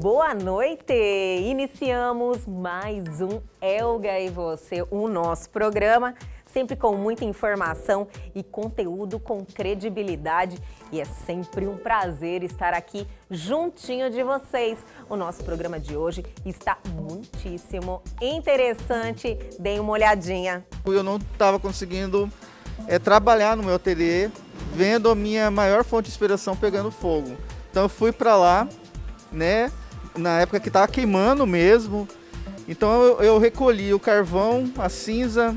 Boa noite! Iniciamos mais um Elga e Você, o nosso programa, sempre com muita informação e conteúdo com credibilidade. E é sempre um prazer estar aqui juntinho de vocês. O nosso programa de hoje está muitíssimo interessante. Deem uma olhadinha. Eu não estava conseguindo trabalhar no meu ateliê, vendo a minha maior fonte de inspiração pegando fogo. Então eu fui para lá, né, na época que estava queimando mesmo. Então eu recolhi o carvão, a cinza,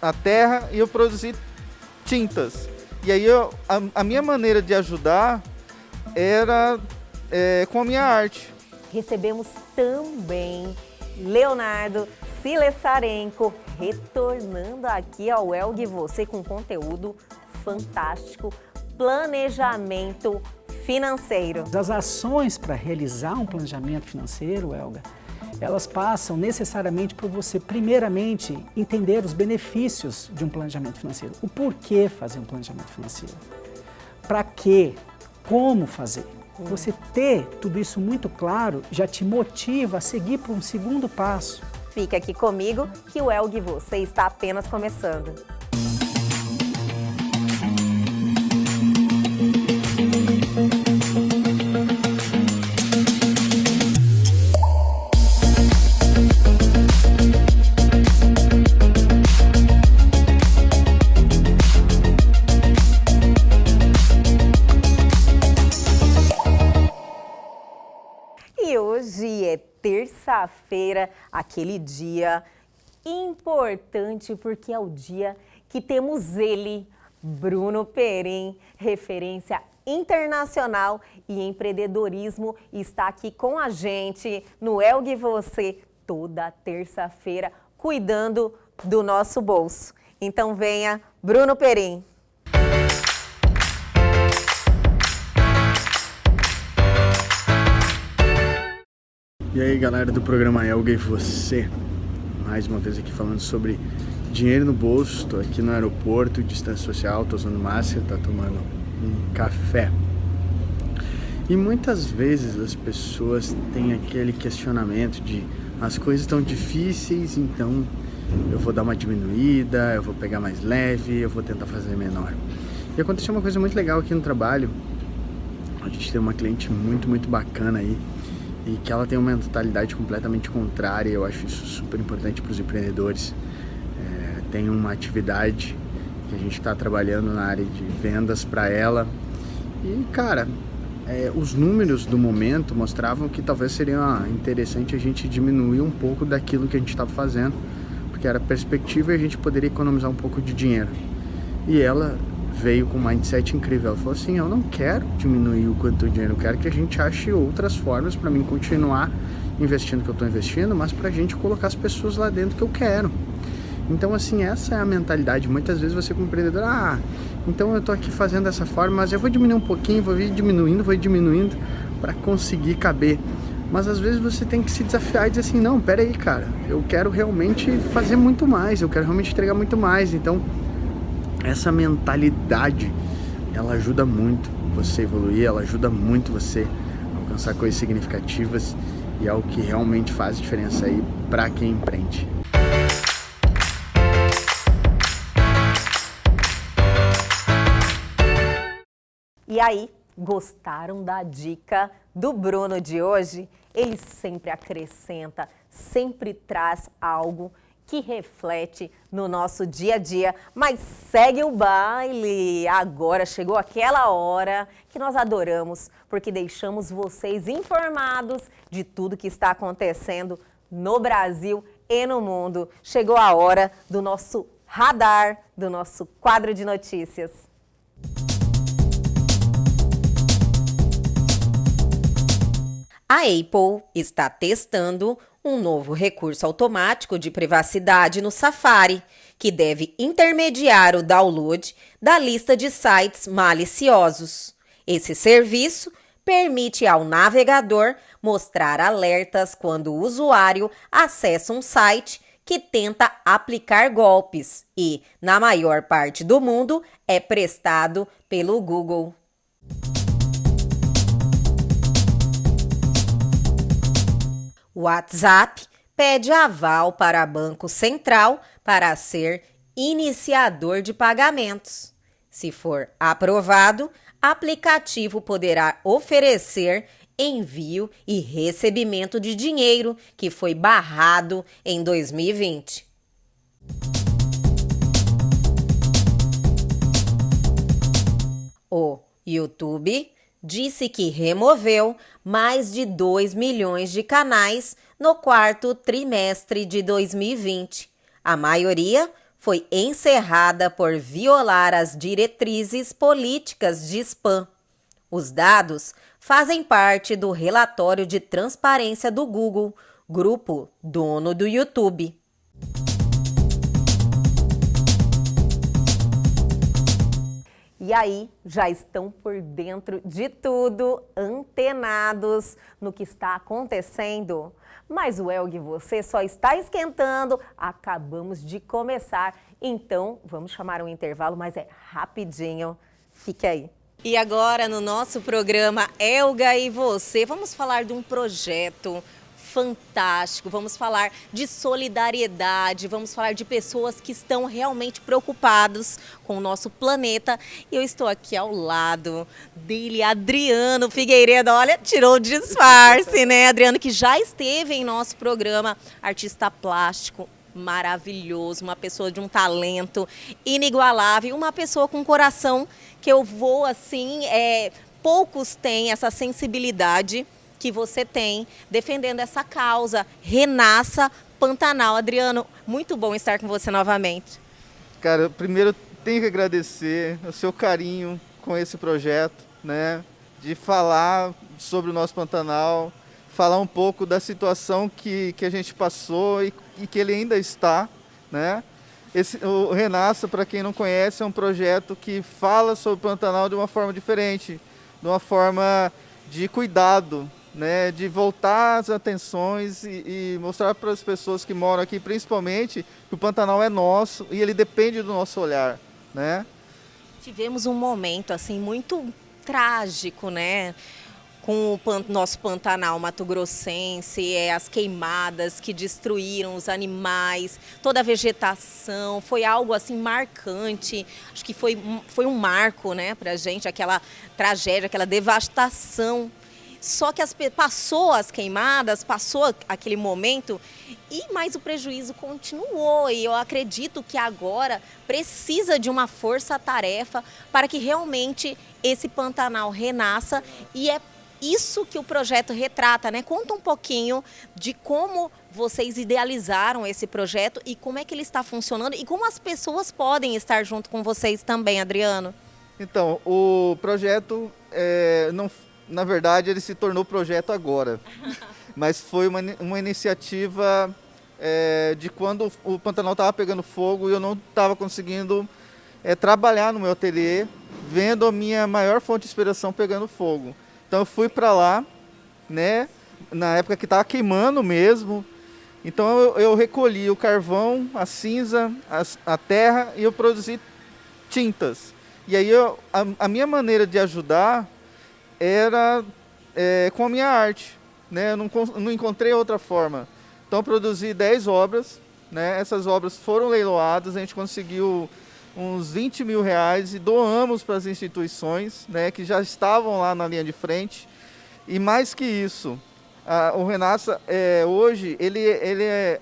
a terra e eu produzi tintas. E aí a minha maneira de ajudar era com a minha arte. Recebemos também Leonardo Silessarenko, retornando aqui ao Elga e Você com conteúdo fantástico, planejamento financeiro. As ações para realizar um planejamento financeiro, Elga, elas passam necessariamente por você, primeiramente, entender os benefícios de um planejamento financeiro. O porquê fazer um planejamento financeiro. Para quê? Como fazer? Você ter tudo isso muito claro já te motiva a seguir para um segundo passo. Fica aqui comigo que o Elga e Você está apenas começando. E hoje é terça-feira, aquele dia importante porque é o dia que temos ele, Bruno Perim, referência internacional e empreendedorismo, está aqui com a gente no Elga e Você toda terça-feira, cuidando do nosso bolso. Então venha, Bruno Perim. E aí galera do programa Elga e Você, mais uma vez aqui falando sobre dinheiro no bolso. Estou aqui no aeroporto, distância social, estou usando máscara, estou tomando um café. E muitas vezes as pessoas têm aquele questionamento de as coisas estão difíceis, então eu vou dar uma diminuída, eu vou pegar mais leve, eu vou tentar fazer menor. E aconteceu uma coisa muito legal aqui no trabalho. A gente tem uma cliente muito bacana aí, e que ela tem uma mentalidade completamente contrária. Eu acho isso super importante para os empreendedores. Tem uma atividade que a gente está trabalhando na área de vendas para ela e, cara, os números do momento mostravam que talvez seria interessante a gente diminuir um pouco daquilo que a gente estava fazendo, porque era perspectiva e a gente poderia economizar um pouco de dinheiro. E ela veio com um mindset incrível. Ela falou assim: eu não quero diminuir o quanto de dinheiro, eu quero que a gente ache outras formas para mim continuar investindo o que eu estou investindo, mas para a gente colocar as pessoas lá dentro que eu quero. Então, assim, essa é a mentalidade. Muitas vezes você como empreendedor, então eu estou aqui fazendo dessa forma, mas eu vou diminuir um pouquinho, vou diminuindo para conseguir caber. Mas às vezes você tem que se desafiar e dizer assim: não, pera aí, cara, eu quero realmente fazer muito mais, eu quero realmente entregar muito mais. Então, essa mentalidade, ela ajuda muito você evoluir, ela ajuda muito você a alcançar coisas significativas, e é o que realmente faz diferença aí para quem empreende. E aí, gostaram da dica do Bruno de hoje? Ele sempre acrescenta, sempre traz algo que reflete no nosso dia a dia, mas segue o baile. Agora chegou aquela hora que nós adoramos, porque deixamos vocês informados de tudo que está acontecendo no Brasil e no mundo. Chegou a hora do nosso radar, do nosso quadro de notícias. A Apple está testando um novo recurso automático de privacidade no Safari, que deve intermediar o download da lista de sites maliciosos. Esse serviço permite ao navegador mostrar alertas quando o usuário acessa um site que tenta aplicar golpes e, na maior parte do mundo, é prestado pelo Google. O WhatsApp pede aval para Banco Central para ser iniciador de pagamentos. Se for aprovado, aplicativo poderá oferecer envio e recebimento de dinheiro que foi barrado em 2020. O YouTube disse que removeu mais de 2 milhões de canais no quarto trimestre de 2020. A maioria foi encerrada por violar as diretrizes políticas de spam. Os dados fazem parte do relatório de transparência do Google, grupo dono do YouTube. E aí, já estão por dentro de tudo, antenados no que está acontecendo. Mas o Elg, você só está esquentando, acabamos de começar. Então, vamos chamar um intervalo, mas é rapidinho. Fique aí. E agora, no nosso programa Elga e Você, vamos falar de um projeto fantástico, vamos falar de solidariedade, vamos falar de pessoas que estão realmente preocupados com o nosso planeta. E eu estou aqui ao lado dele, Adriano Figueiredo. Olha, tirou o disfarce, né? Adriano, que já esteve em nosso programa, artista plástico maravilhoso, uma pessoa de um talento inigualável, uma pessoa com um coração que eu vou assim, poucos têm essa sensibilidade que você tem, defendendo essa causa. Renasça Pantanal. Adriano, muito bom estar com você novamente. Cara, primeiro tenho que agradecer o seu carinho com esse projeto, né? De falar sobre o nosso Pantanal, falar um pouco da situação que a gente passou e que ele ainda está, né? O Renasça, para quem não conhece, é um projeto que fala sobre o Pantanal de uma forma diferente, de uma forma de cuidado, né, de voltar as atenções e mostrar para as pessoas que moram aqui, principalmente, que o Pantanal é nosso e ele depende do nosso olhar, né? Tivemos um momento assim muito trágico, né, com o nosso Pantanal mato-grossense, as queimadas que destruíram os animais, toda a vegetação. Foi algo assim marcante. Acho que foi um marco, né, para a gente, aquela tragédia, aquela devastação. Só que passou as queimadas, passou aquele momento, mas o prejuízo continuou. E eu acredito que agora precisa de uma força-tarefa para que realmente esse Pantanal renasça. E é isso que o projeto retrata, né? Conta um pouquinho de como vocês idealizaram esse projeto e como é que ele está funcionando e como as pessoas podem estar junto com vocês também, Adriano. Então, o projeto na verdade, ele se tornou projeto agora, mas foi uma iniciativa de quando o Pantanal estava pegando fogo e eu não estava conseguindo trabalhar no meu ateliê, vendo a minha maior fonte de inspiração pegando fogo. Então eu fui para lá, né, na época que estava queimando mesmo. Então eu recolhi o carvão, a cinza, a terra e eu produzi tintas. E aí a minha maneira de ajudar era com a minha arte, né? Eu não encontrei outra forma. Então eu produzi 10 obras, né? Essas obras foram leiloadas, a gente conseguiu uns 20 mil reais e doamos para as instituições, né? Que já estavam lá na linha de frente. E mais que isso, o Renasça hoje, ele é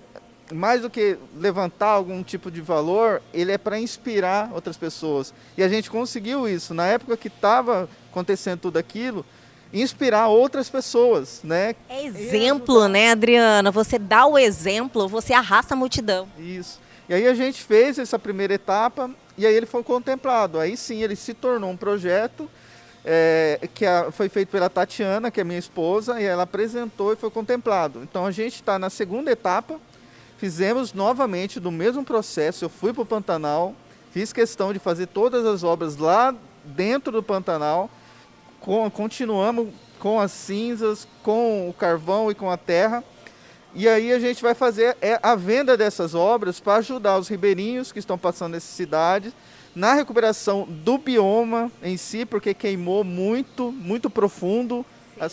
mais do que levantar algum tipo de valor, ele é para inspirar outras pessoas. E a gente conseguiu isso. Na época que estava acontecendo tudo aquilo, inspirar outras pessoas, né? É exemplo, né, Adriana? Você dá o exemplo, você arrasta a multidão. Isso. E aí a gente fez essa primeira etapa e aí ele foi contemplado. Aí sim, ele se tornou um projeto que foi feito pela Tatiana, que é minha esposa, e ela apresentou e foi contemplado. Então a gente está na segunda etapa. Fizemos novamente do mesmo processo. Eu fui para o Pantanal, fiz questão de fazer todas as obras lá dentro do Pantanal. Continuamos com as cinzas, com o carvão e com a terra. E aí a gente vai fazer a venda dessas obras para ajudar os ribeirinhos que estão passando necessidade na recuperação do bioma em si, porque queimou muito, muito profundo,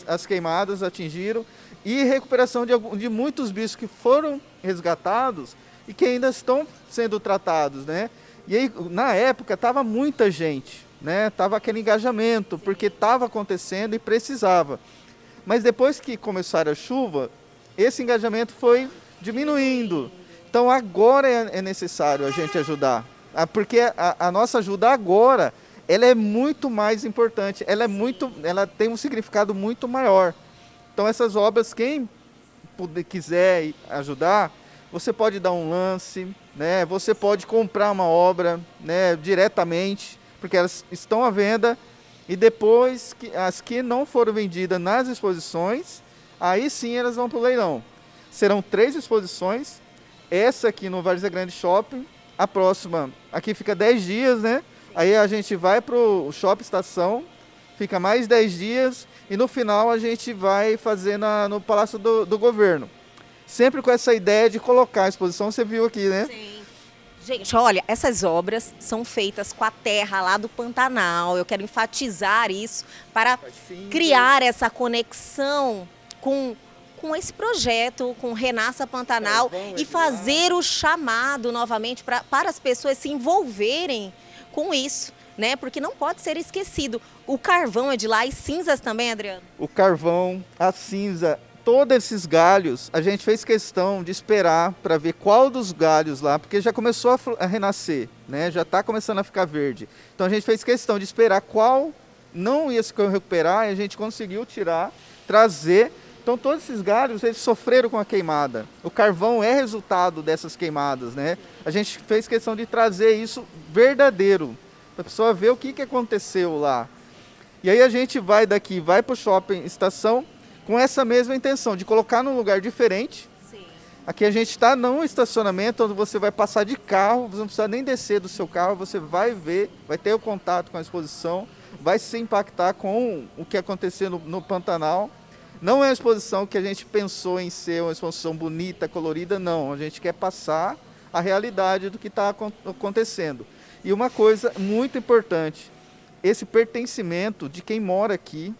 as queimadas atingiram. e recuperação de muitos bichos que foram resgatados e que ainda estão sendo tratados, né? E aí, na época, estava muita gente, né? Tava aquele engajamento, porque estava acontecendo e precisava. Mas depois que começaram a chuva, esse engajamento foi diminuindo. Então agora é necessário a gente ajudar, porque a nossa ajuda agora, ela é muito mais importante, ela tem um significado muito maior. Então essas obras, quem quiser ajudar, você pode dar um lance, né? Você pode comprar uma obra, né, diretamente, porque elas estão à venda, e depois as que não foram vendidas nas exposições, aí sim elas vão para o leilão. Serão 3 exposições, essa aqui no Várzea Grande Shopping, a próxima aqui fica 10 dias, né? Aí a gente vai para o Shopping Estação, fica mais 10 dias, e no final a gente vai fazer no Palácio do Governo. Sempre com essa ideia de colocar a exposição, você viu aqui, né? Sim. Gente, olha, essas obras são feitas com a terra lá do Pantanal. Eu quero enfatizar isso para criar essa conexão com esse projeto, com Renasça Pantanal, e fazer o chamado novamente para as pessoas se envolverem com isso, né? Porque não pode ser esquecido. O carvão é de lá e cinzas também, Adriano? O carvão, a cinza, todos esses galhos, a gente fez questão de esperar para ver qual dos galhos lá, porque já começou a renascer, né? Já está começando a ficar verde. Então a gente fez questão de esperar qual não ia se recuperar, e a gente conseguiu tirar, trazer. Então todos esses galhos, eles sofreram com a queimada. O carvão é resultado dessas queimadas, né? A gente fez questão de trazer isso verdadeiro, para a pessoa ver o que aconteceu lá. E aí a gente vai daqui, vai para o Shopping Estação, com essa mesma intenção, de colocar num lugar diferente. Sim. Aqui a gente está num estacionamento onde você vai passar de carro, você não precisa nem descer do seu carro, você vai ver, vai ter o contato com a exposição, vai se impactar com o que aconteceu no Pantanal. Não é uma exposição que a gente pensou em ser uma exposição bonita, colorida, não. A gente quer passar a realidade do que está acontecendo. E uma coisa muito importante, esse pertencimento de quem mora aqui,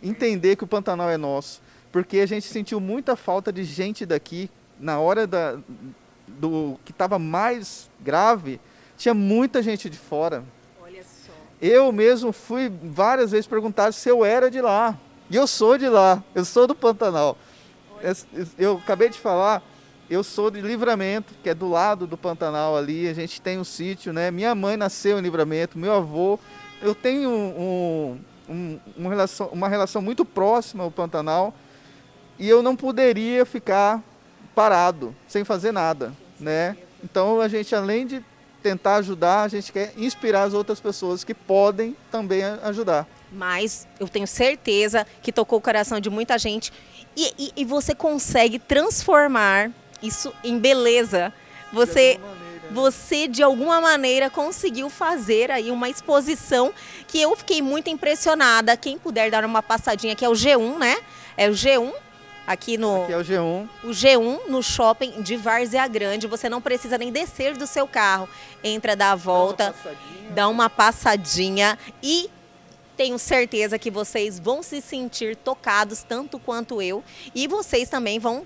entender que o Pantanal é nosso, porque a gente sentiu muita falta de gente daqui. Na hora do que estava mais grave, tinha muita gente de fora. Olha só. Eu mesmo fui várias vezes perguntar se eu era de lá. E eu sou de lá, eu sou do Pantanal. Eu acabei de falar, eu sou de Livramento, que é do lado do Pantanal ali, a gente tem um sítio, né? Minha mãe nasceu em Livramento, meu avô. Eu tenho uma relação muito próxima ao Pantanal, e eu não poderia ficar parado, sem fazer nada, né? Então a gente, além de tentar ajudar, a gente quer inspirar as outras pessoas que podem também ajudar. Mas eu tenho certeza que tocou o coração de muita gente, e você consegue transformar isso em beleza. Você, de alguma maneira, conseguiu fazer aí uma exposição que eu fiquei muito impressionada. Quem puder dar uma passadinha, aqui é o G1, né? É o G1, aqui Aqui é o G1. O G1 no shopping de Várzea Grande. Você não precisa nem descer do seu carro. Entra, dá a volta, dá uma passadinha e tenho certeza que vocês vão se sentir tocados tanto quanto eu, e vocês também vão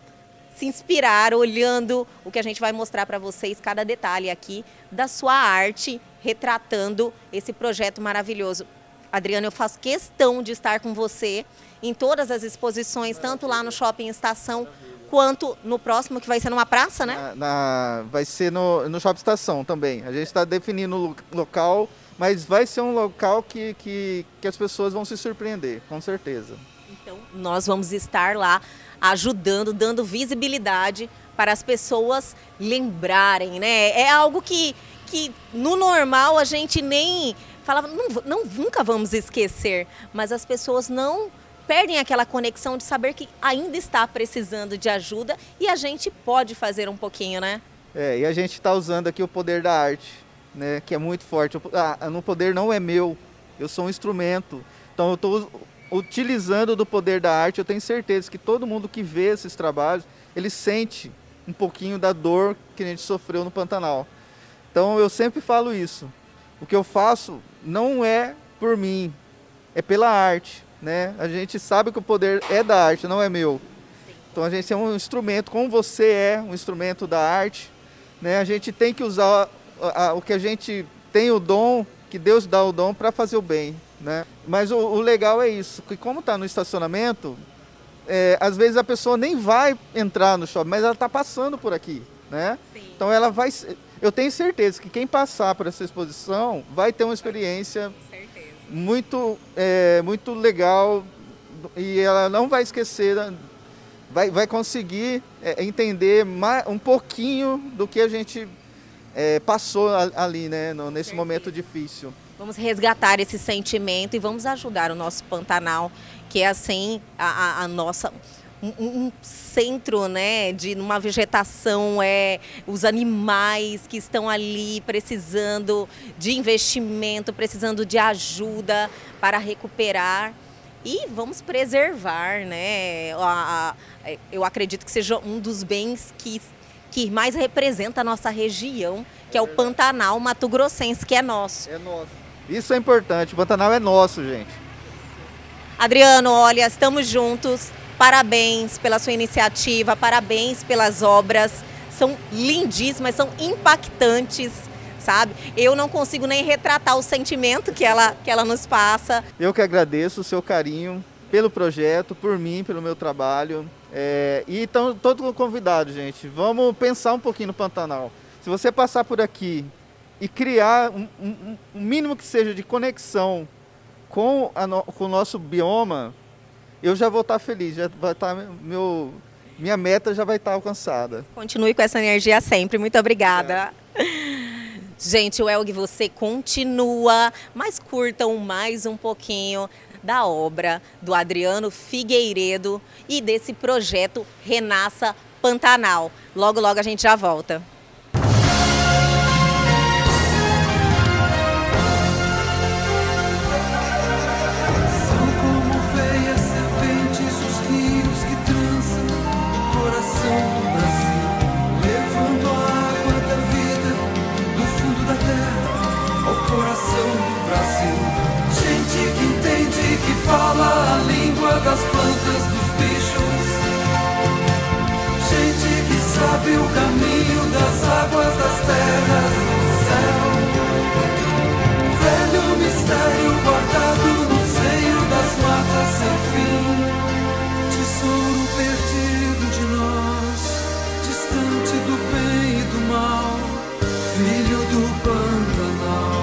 se inspirar olhando o que a gente vai mostrar para vocês, cada detalhe aqui da sua arte, retratando esse projeto maravilhoso. Adriano, eu faço questão de estar com você em todas as exposições, tanto lá no Shopping Estação, quanto no próximo, que vai ser numa praça, né? Vai ser no Shopping Estação também. A gente está definindo o local, mas vai ser um local que as pessoas vão se surpreender, com certeza. Então, nós vamos estar lá ajudando, dando visibilidade para as pessoas lembrarem, né? É algo que no normal a gente nem falava, nunca vamos esquecer, mas as pessoas não perdem aquela conexão de saber que ainda está precisando de ajuda, e a gente pode fazer um pouquinho, né? E a gente está usando aqui o poder da arte, né, que é muito forte. O poder não é meu, eu sou um instrumento. Então eu estou utilizando do poder da arte. Eu tenho certeza que todo mundo que vê esses trabalhos, ele sente um pouquinho da dor que a gente sofreu no Pantanal. Então eu sempre falo isso. O que eu faço não é por mim, é pela arte, né? A gente sabe que o poder é da arte, não é meu. Então a gente é um instrumento, como você é um instrumento da arte, né? A gente tem que usar o que a gente tem o dom, que Deus dá o dom para fazer o bem, né? Mas o legal é isso, que como está no estacionamento, às vezes a pessoa nem vai entrar no shopping, mas ela está passando por aqui, né? Sim. Então ela vai... Eu tenho certeza que quem passar por essa exposição vai ter uma experiência muito legal e ela não vai esquecer, vai conseguir entender um pouquinho do que a gente passou ali, né, nesse momento difícil. Vamos resgatar esse sentimento e vamos ajudar o nosso Pantanal, que é assim a nossa... Um centro, né, de uma vegetação, os animais que estão ali precisando de investimento, precisando de ajuda para recuperar e vamos preservar, né, eu acredito que seja um dos bens que mais representa a nossa região, que é o Pantanal Mato-Grossense, que é nosso. É nosso. Isso é importante, o Pantanal é nosso, gente. Adriano, olha, estamos juntos. Parabéns pela sua iniciativa, parabéns pelas obras, são lindíssimas, são impactantes, sabe? Eu não consigo nem retratar o sentimento que ela nos passa. Eu que agradeço o seu carinho pelo projeto, por mim, pelo meu trabalho. E então, todo convidado, gente, vamos pensar um pouquinho no Pantanal. Se você passar por aqui e criar um mínimo que seja de conexão com o nosso bioma, eu já vou estar feliz, já vai estar minha meta já vai estar alcançada. Continue com essa energia sempre, muito obrigada. Gente, o Elgue Você continua, mas curtam mais um pouquinho da obra do Adriano Figueiredo e desse projeto Renasça Pantanal. Logo, logo a gente já volta. Fala a língua das plantas, dos bichos. Gente que sabe o caminho das águas, das terras, do céu. Velho mistério guardado no seio das matas sem fim. Tesouro perdido de nós, distante do bem e do mal. Filho do Pantanal.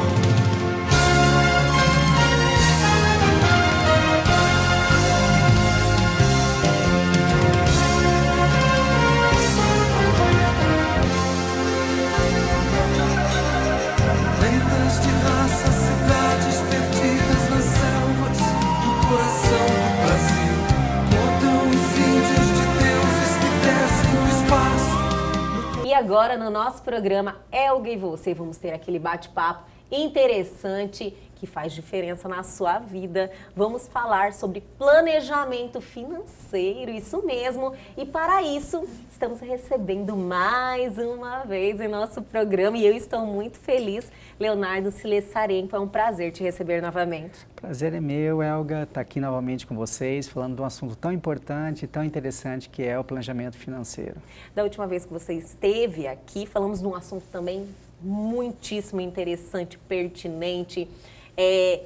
E agora no nosso programa Elgue Você, vamos ter aquele bate-papo interessante que faz diferença na sua vida. Vamos falar sobre planejamento financeiro, isso mesmo. E para isso, estamos recebendo mais uma vez em nosso programa e eu estou muito feliz. Leonardo Silessarenko, é um prazer te receber novamente. Prazer é meu, Elga, estar aqui novamente com vocês, falando de um assunto tão importante e tão interessante que é o planejamento financeiro. Da última vez que você esteve aqui, falamos de um assunto também muitíssimo interessante, pertinente,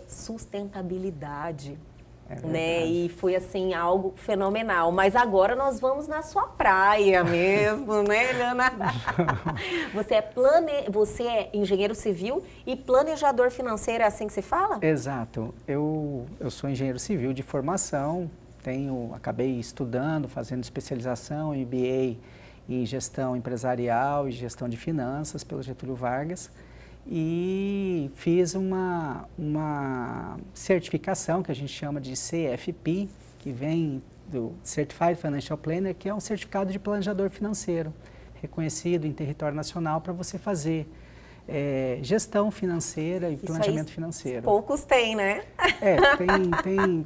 sustentabilidade, né? E foi assim algo fenomenal. Mas agora nós vamos na sua praia mesmo, né, Leonardo? Você é engenheiro civil e planejador financeiro, é assim que se fala? Exato. Eu sou engenheiro civil de formação, acabei estudando, fazendo especialização, MBA em gestão empresarial e gestão de finanças pelo Getúlio Vargas. E fiz uma certificação que a gente chama de CFP, que vem do Certified Financial Planner, que é um certificado de planejador financeiro, reconhecido em território nacional para você fazer gestão financeira e planejamento financeiro. Poucos têm, né?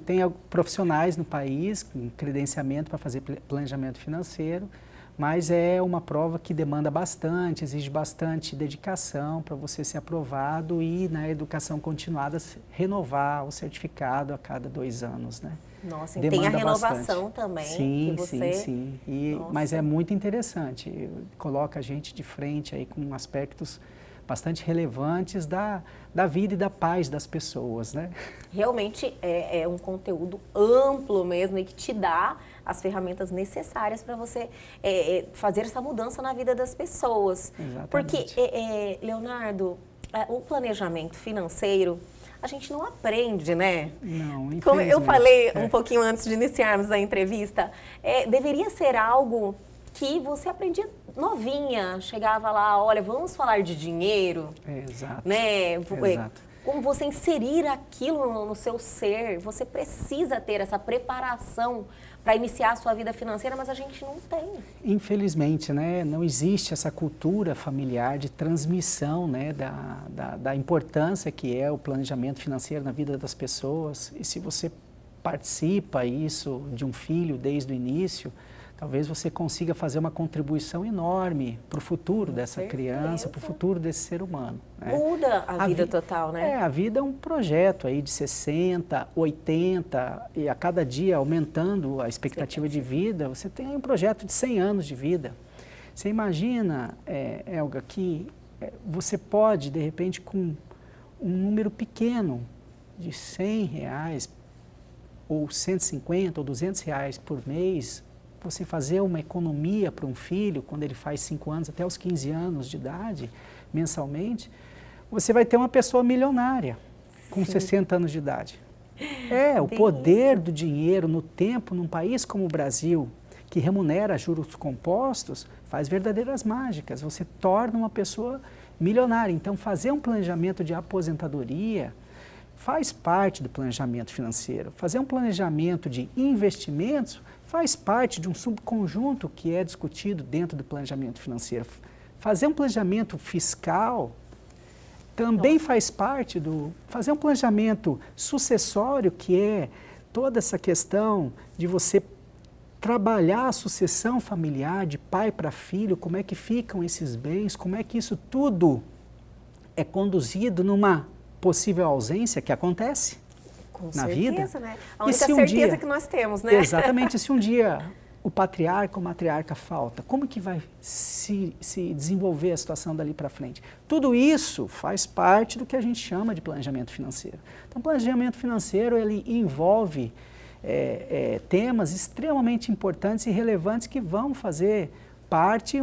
Tem profissionais no país com credenciamento para fazer planejamento financeiro, mas é uma prova que demanda bastante, exige bastante dedicação para você ser aprovado e na educação continuada renovar o certificado a cada 2 anos, né? Nossa, e tem a renovação bastante. também. Sim, que você... sim. Mas é muito interessante. Coloca a gente de frente aí com aspectos bastante relevantes da vida e da paz das pessoas, né? Realmente é um conteúdo amplo mesmo e que te dá as ferramentas necessárias para você fazer essa mudança na vida das pessoas. Exatamente. Porque, Leonardo, o planejamento financeiro, a gente não aprende, né? Não, infelizmente. Como eu falei um pouquinho antes de iniciarmos a entrevista, deveria ser algo que você aprendia novinha, chegava lá, olha, vamos falar de dinheiro, Exato. né? Exato. Como você inserir aquilo no seu ser, você precisa ter essa preparação para iniciar a sua vida financeira, mas a gente não tem. Infelizmente, né, não existe essa cultura familiar de transmissão, né, da importância que é o planejamento financeiro na vida das pessoas. E se você participa isso de um filho desde o início, talvez você consiga fazer uma contribuição enorme para o futuro dessa criança, para o futuro desse ser humano. Né? Muda a vida total, né? A vida é um projeto aí de 60, 80 e a cada dia aumentando a expectativa de vida, você tem um projeto de 100 anos de vida. Você imagina, Elga, que você pode, de repente, com um número pequeno de R$100 ou 150 ou R$200 por mês, você fazer uma economia para um filho, quando ele faz 5 anos, até os 15 anos de idade, mensalmente, você vai ter uma pessoa milionária com 60 anos de idade. O poder do dinheiro no tempo, num país como o Brasil, que remunera juros compostos, faz verdadeiras mágicas. Você torna uma pessoa milionária. Então, fazer um planejamento de aposentadoria faz parte do planejamento financeiro. Fazer um planejamento de investimentos faz parte de um subconjunto que é discutido dentro do planejamento financeiro. Fazer um planejamento fiscal também faz parte do... Fazer um planejamento sucessório, que é toda essa questão de você trabalhar a sucessão familiar de pai para filho, como é que ficam esses bens, como é que isso tudo é conduzido numa possível ausência que acontece na vida. Né? A única certeza que nós temos, né? Exatamente. Se um dia o patriarca ou matriarca falta, como que vai se desenvolver a situação dali para frente? Tudo isso faz parte do que a gente chama de planejamento financeiro. Então, o planejamento financeiro, ele envolve temas extremamente importantes e relevantes que vão fazer parte,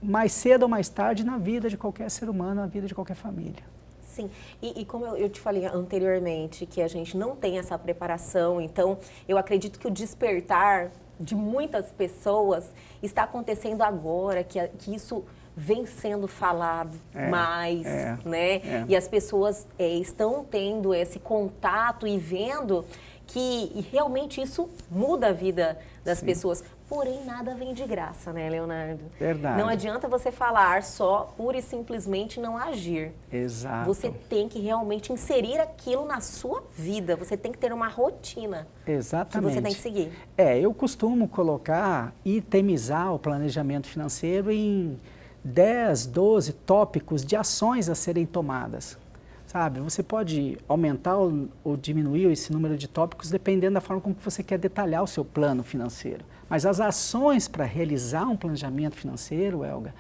mais cedo ou mais tarde, na vida de qualquer ser humano, na vida de qualquer família. Sim, e como eu te falei anteriormente, que a gente não tem essa preparação, então eu acredito que o despertar de muitas pessoas está acontecendo agora, que isso vem sendo falado mais, né? E as pessoas estão tendo esse contato e vendo que realmente isso muda a vida das pessoas. Porém, nada vem de graça, né, Leonardo? Verdade. Não adianta você falar só, pura e simplesmente não agir. Exato. Você tem que realmente inserir aquilo na sua vida. Você tem que ter uma rotina. Exatamente. Que você tem que seguir. Eu costumo colocar, itemizar o planejamento financeiro em 10, 12 tópicos de ações a serem tomadas. Sabe, você pode aumentar ou diminuir esse número de tópicos dependendo da forma como você quer detalhar o seu plano financeiro. Mas as ações para realizar um planejamento financeiro, Elga,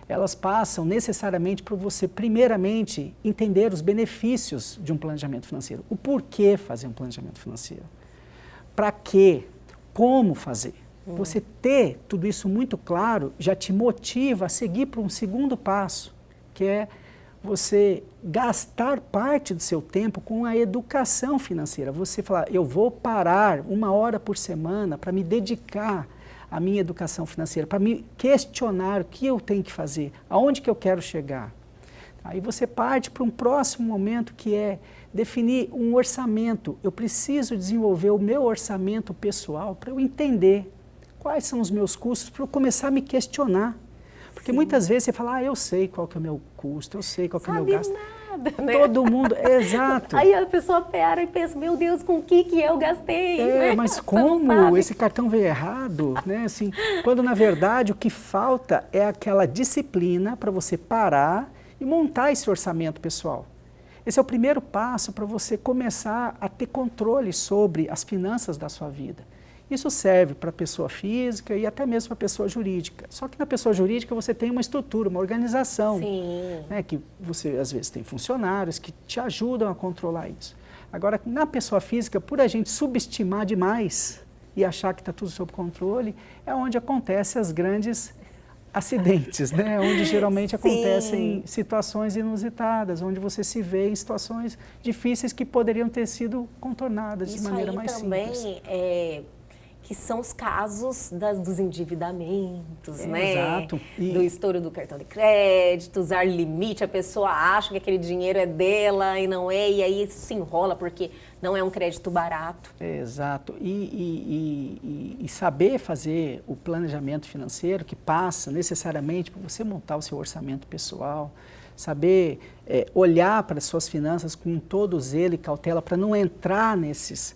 elas passam necessariamente por você, primeiramente, entender os benefícios de um planejamento financeiro. O porquê fazer um planejamento financeiro. Para quê? Como fazer? Você ter tudo isso muito claro já te motiva a seguir para um segundo passo, que é você gastar parte do seu tempo com a educação financeira. Você falar, eu vou parar 1 hora por semana para me dedicar à minha educação financeira, para me questionar o que eu tenho que fazer, aonde que eu quero chegar. Aí você parte para um próximo momento que é definir um orçamento. Eu preciso desenvolver o meu orçamento pessoal para eu entender quais são os meus custos, para eu começar a me questionar. Porque muitas vezes você fala, eu sei qual que é o meu custo, eu sei qual que é o meu gasto. Nada, né? Todo mundo, exato. Aí a pessoa para e pensa, meu Deus, com o que eu gastei? Né? Mas como esse cartão veio errado? Né? Assim, quando na verdade o que falta é aquela disciplina para você parar e montar esse orçamento pessoal. Esse é o primeiro passo para você começar a ter controle sobre as finanças da sua vida. Isso serve para a pessoa física e até mesmo para a pessoa jurídica. Só que na pessoa jurídica você tem uma estrutura, uma organização, né, que você às vezes tem funcionários que te ajudam a controlar isso. Agora, na pessoa física, por a gente subestimar demais e achar que está tudo sob controle, é onde acontecem as grandes acidentes, né? Onde geralmente acontecem situações inusitadas, onde você se vê em situações difíceis que poderiam ter sido contornadas de maneira mais simples. Isso aí também que são os casos dos endividamentos, né? Exato. Do estouro do cartão de crédito, usar limite, a pessoa acha que aquele dinheiro é dela e não é, e aí se enrola porque não é um crédito barato. Exato. E saber fazer o planejamento financeiro que passa necessariamente por você montar o seu orçamento pessoal, saber olhar para as suas finanças com todo zelo e cautela para não entrar nessas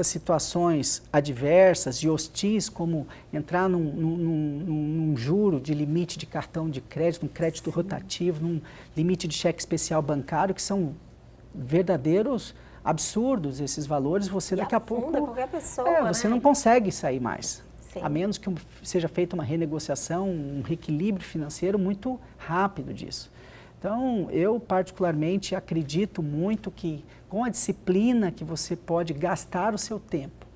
situações adversas e hostis, como entrar num juro de limite de cartão de crédito, um crédito rotativo, num limite de cheque especial bancário, que são verdadeiros absurdos esses valores, você daqui a pouco qualquer pessoa, você não consegue sair mais. Sim. A menos que seja feita uma renegociação, um reequilíbrio financeiro muito rápido disso. Então, eu particularmente acredito muito que com a disciplina que você pode gastar o seu tempo,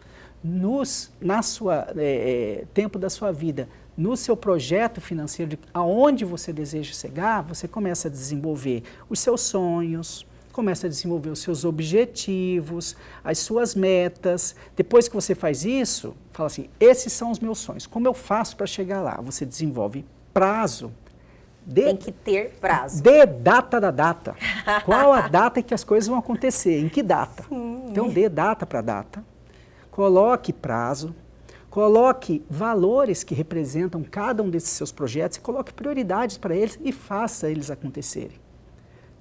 tempo da sua vida, no seu projeto financeiro, aonde você deseja chegar, você começa a desenvolver os seus sonhos, começa a desenvolver os seus objetivos, as suas metas. Depois que você faz isso, fala assim, esses são os meus sonhos. Como eu faço para chegar lá? Você desenvolve prazo. Tem que ter prazo. Dê data da data. Qual a data que as coisas vão acontecer? Em que data? Sim. Então, dê data para data. Coloque prazo. Coloque valores que representam cada um desses seus projetos. E coloque prioridades para eles e faça eles acontecerem.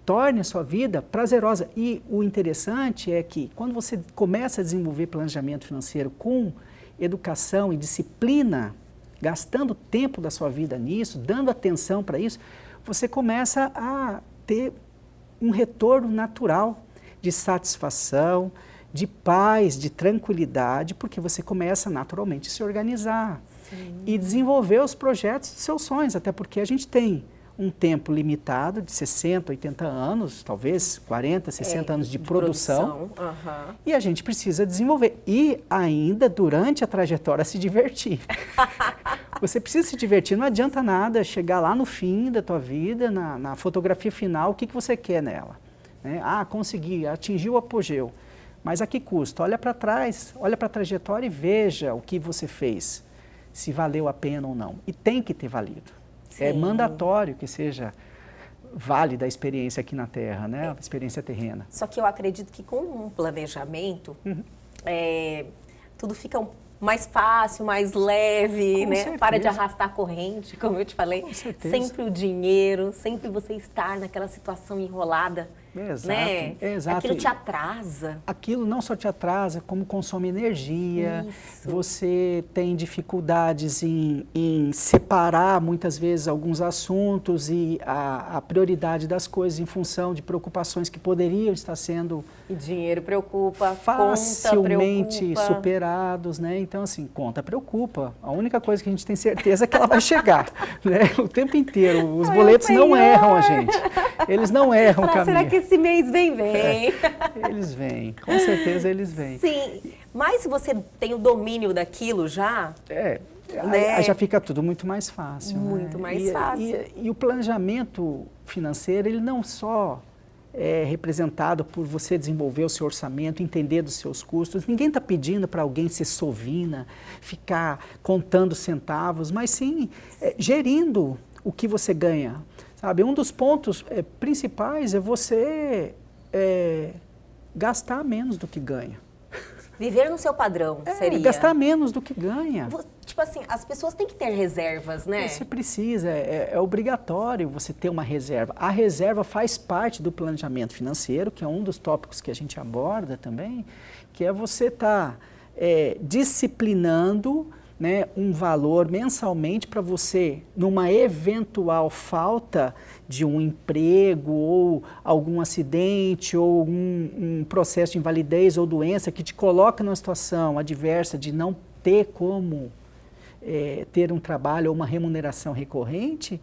Torne a sua vida prazerosa. E o interessante é que, quando você começa a desenvolver planejamento financeiro com educação e disciplina, gastando tempo da sua vida nisso, dando atenção para isso, você começa a ter um retorno natural de satisfação, de paz, de tranquilidade, porque você começa naturalmente a se organizar. Sim. E desenvolver os projetos dos seus sonhos, até porque a gente tem um tempo limitado de 60, 80 anos, talvez 40, 60 anos de produção. E a gente precisa desenvolver. E ainda, durante a trajetória, se divertir. Você precisa se divertir. Não adianta nada chegar lá no fim da tua vida, na fotografia final, o que você quer nela. Né? Consegui, atingi o apogeu. Mas a que custo? Olha para trás, olha para a trajetória e veja o que você fez, se valeu a pena ou não. E tem que ter valido. Sim. É mandatório que seja válida a experiência aqui na Terra, né? A experiência terrena. Só que eu acredito que com um planejamento, tudo fica mais fácil, mais leve, né? Certeza. Para de arrastar a corrente, como eu te falei. Com certeza. Sempre o dinheiro, sempre você estar naquela situação enrolada. Exato, né? Exato. Aquilo te atrasa. Aquilo não só te atrasa, como consome energia. Isso. Você tem dificuldades em separar, muitas vezes, alguns assuntos e a prioridade das coisas em função de preocupações que poderiam estar sendo... E dinheiro preocupa, facilmente conta preocupa. Superados, né? Então, assim, conta preocupa. A única coisa que a gente tem certeza é que ela vai chegar, né? O tempo inteiro. Os boletos não erram a gente. Eles não erram o caminho. Será que esse mês vem? Eles vêm, com certeza eles vêm. Sim, mas se você tem o domínio daquilo já... Aí já fica tudo muito mais fácil. Muito mais fácil. E o planejamento financeiro, ele não só é representado por você desenvolver o seu orçamento, entender dos seus custos. Ninguém está pedindo para alguém ser sovina, ficar contando centavos, mas sim gerindo o que você ganha. Sabe, um dos pontos principais é você gastar menos do que ganha. Viver no seu padrão, seria. Gastar menos do que ganha. Tipo assim, as pessoas têm que ter reservas, né? Você precisa, é obrigatório você ter uma reserva. A reserva faz parte do planejamento financeiro, que é um dos tópicos que a gente aborda também, que é você estar disciplinando né, um valor mensalmente para você, numa eventual falta de um emprego ou algum acidente ou um processo de invalidez ou doença que te coloca numa situação adversa de não ter como ter um trabalho ou uma remuneração recorrente,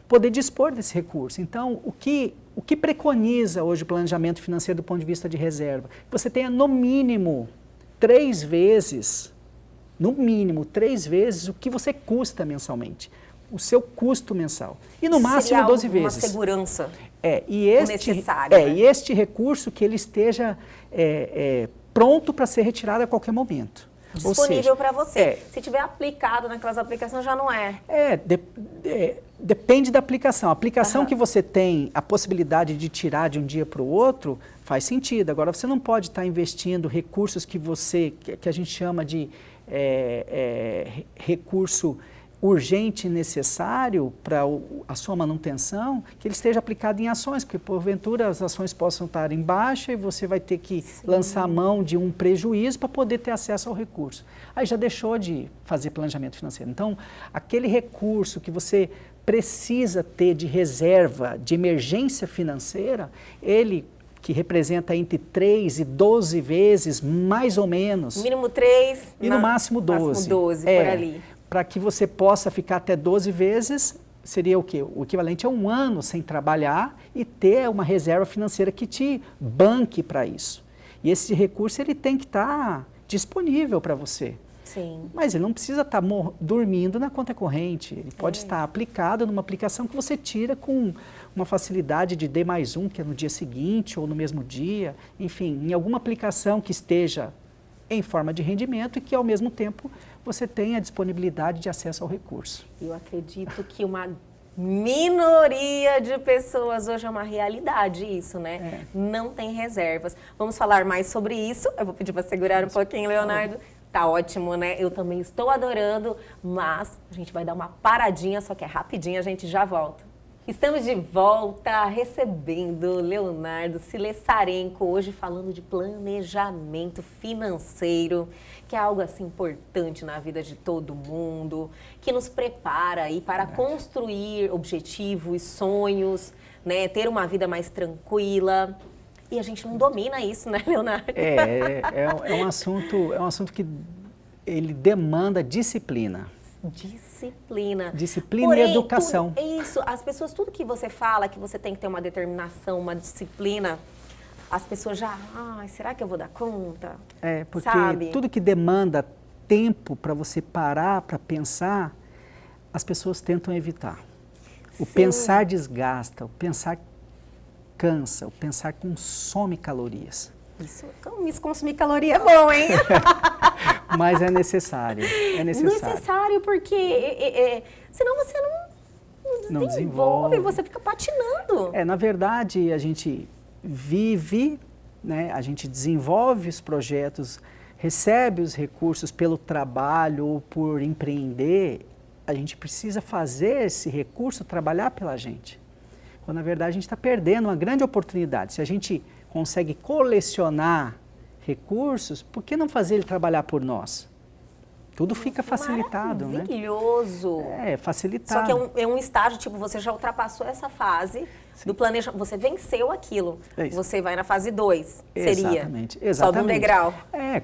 poder dispor desse recurso. Então, o que preconiza hoje o planejamento financeiro do ponto de vista de reserva? Você tenha no mínimo 3 vezes, no mínimo 3 vezes o que você custa mensalmente, o seu custo mensal. E no máximo 12 vezes. Uma segurança necessária. Né? E este recurso que ele esteja pronto para ser retirado a qualquer momento. Disponível para você. Se tiver aplicado naquelas aplicações, já não é. Depende da aplicação. A aplicação que você tem a possibilidade de tirar de um dia para o outro, faz sentido. Agora, você não pode estar investindo recursos que a gente chama de recurso urgente e necessário para a sua manutenção, que ele esteja aplicado em ações, porque porventura as ações possam estar em baixa e você vai ter que lançar mão de um prejuízo para poder ter acesso ao recurso. Aí já deixou de fazer planejamento financeiro. Então, aquele recurso que você precisa ter de reserva, de emergência financeira, ele que representa entre 3 e 12 vezes, mais ou menos. Mínimo 3. E no máximo 12. Máximo 12, por ali. Para que você possa ficar até 12 vezes, seria o quê? O equivalente a 1 ano sem trabalhar e ter uma reserva financeira que te banque para isso. E esse recurso ele tem que estar disponível para você. Sim. Mas ele não precisa estar dormindo na conta corrente. Ele pode estar aplicado numa aplicação que você tira com uma facilidade de D+1, que é no dia seguinte ou no mesmo dia. Enfim, em alguma aplicação que esteja em forma de rendimento e que, ao mesmo tempo, você tenha a disponibilidade de acesso ao recurso. Eu acredito que uma minoria de pessoas hoje é uma realidade isso, né? Não tem reservas. Vamos falar mais sobre isso. Eu vou pedir para segurar um pouquinho, Leonardo. Tá ótimo, né? Eu também estou adorando, mas a gente vai dar uma paradinha, só que é rapidinho, a gente já volta. Estamos de volta recebendo Leonardo Silessarenko, hoje falando de planejamento financeiro, que é algo assim importante na vida de todo mundo, que nos prepara aí para construir objetivos, sonhos, né? Ter uma vida mais tranquila. E a gente não domina isso, né, Leonardo? É um assunto que ele demanda disciplina. Disciplina. Porém, e educação. Isso, as pessoas, tudo que você fala, que você tem que ter uma determinação, uma disciplina, as pessoas já, será que eu vou dar conta? Porque sabe? Tudo que demanda tempo para você parar, para pensar, as pessoas tentam evitar. O pensar desgasta, o pensar cansa, o pensar consome calorias. Isso consumir caloria é bom, hein? Mas é necessário. Necessário porque senão você não desenvolve, você fica patinando. Na verdade, a gente vive, né? A gente desenvolve os projetos, recebe os recursos pelo trabalho ou por empreender. A gente precisa fazer esse recurso trabalhar pela gente. Quando, na verdade, a gente está perdendo uma grande oportunidade. Se a gente consegue colecionar recursos, por que não fazer ele trabalhar por nós? Tudo fica facilitado, né? Maravilhoso. Facilitado. Só que é um estágio, tipo, você já ultrapassou essa fase do planejamento, você venceu aquilo, você vai na fase 2, seria? Exatamente. Sobe um degrau.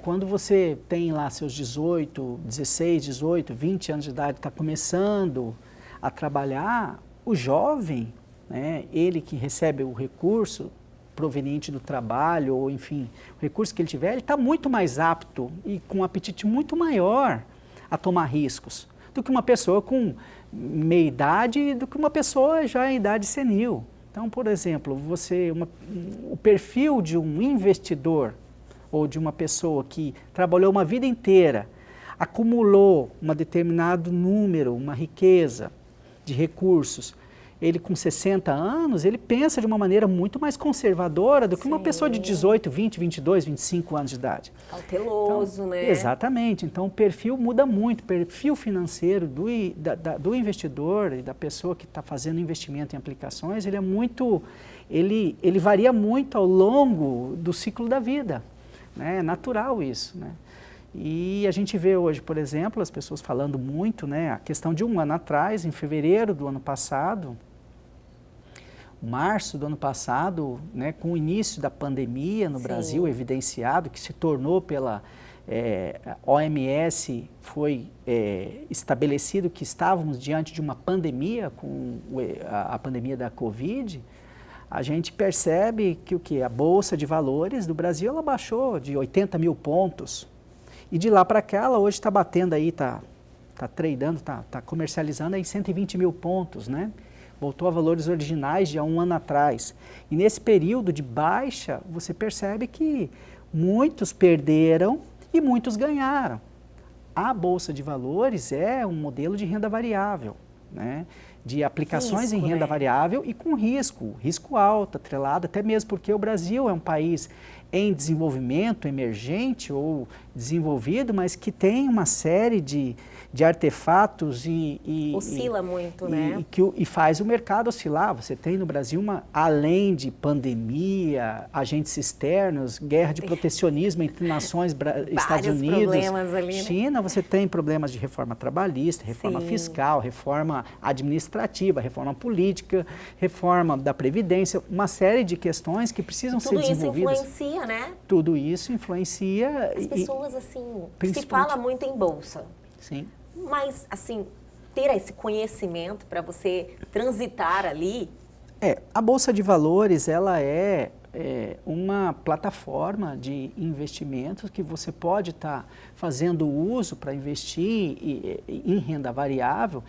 Quando você tem lá seus 18, 16, 18, 20 anos de idade, está começando a trabalhar, o jovem, né, ele que recebe o recurso proveniente do trabalho, ou enfim, o recurso que ele tiver, ele está muito mais apto e com um apetite muito maior a tomar riscos do que uma pessoa com meia idade e do que uma pessoa já em idade senil. Então, por exemplo, o perfil de um investidor ou de uma pessoa que trabalhou uma vida inteira, acumulou um determinado número, uma riqueza de recursos, ele com 60 anos, ele pensa de uma maneira muito mais conservadora do que uma pessoa de 18, 20, 22, 25 anos de idade. Cauteloso, então, né? Exatamente. Então, o perfil muda muito. O perfil financeiro do investidor e da pessoa que está fazendo investimento em aplicações, ele varia muito ao longo do ciclo da vida. Né? É natural isso, né? E a gente vê hoje, por exemplo, as pessoas falando muito, né, a questão de um ano atrás, em fevereiro do ano passado, março do ano passado, né, com o início da pandemia no Brasil, evidenciado, que se tornou pela OMS, foi estabelecido que estávamos diante de uma pandemia, com a pandemia da Covid, a gente percebe que a Bolsa de Valores do Brasil ela baixou de 80 mil pontos. E de lá para cá, ela hoje está batendo aí, está tradando, está comercializando aí 120 mil pontos, né? Voltou a valores originais de há um ano atrás. E nesse período de baixa, você percebe que muitos perderam e muitos ganharam. A Bolsa de Valores é um modelo de renda variável, né? De aplicações em renda variável e com risco alto, atrelado, até mesmo porque o Brasil é um país em desenvolvimento, emergente ou desenvolvido, mas que tem uma série de artefatos oscila muito, né? E faz o mercado oscilar. Você tem no Brasil, além de pandemia, agentes externos, guerra de protecionismo entre nações, Estados Unidos, ali, China, você tem problemas de reforma trabalhista, reforma fiscal, reforma administrativa, reforma política, reforma da Previdência, uma série de questões que precisam ser desenvolvidas. Tudo isso influencia, né? Tudo isso influencia. As pessoas, assim, se fala muito em Bolsa. Sim. Mas, assim, ter esse conhecimento para você transitar ali... A Bolsa de Valores, ela é uma plataforma de investimentos que você pode estar fazendo uso para investir em renda variável,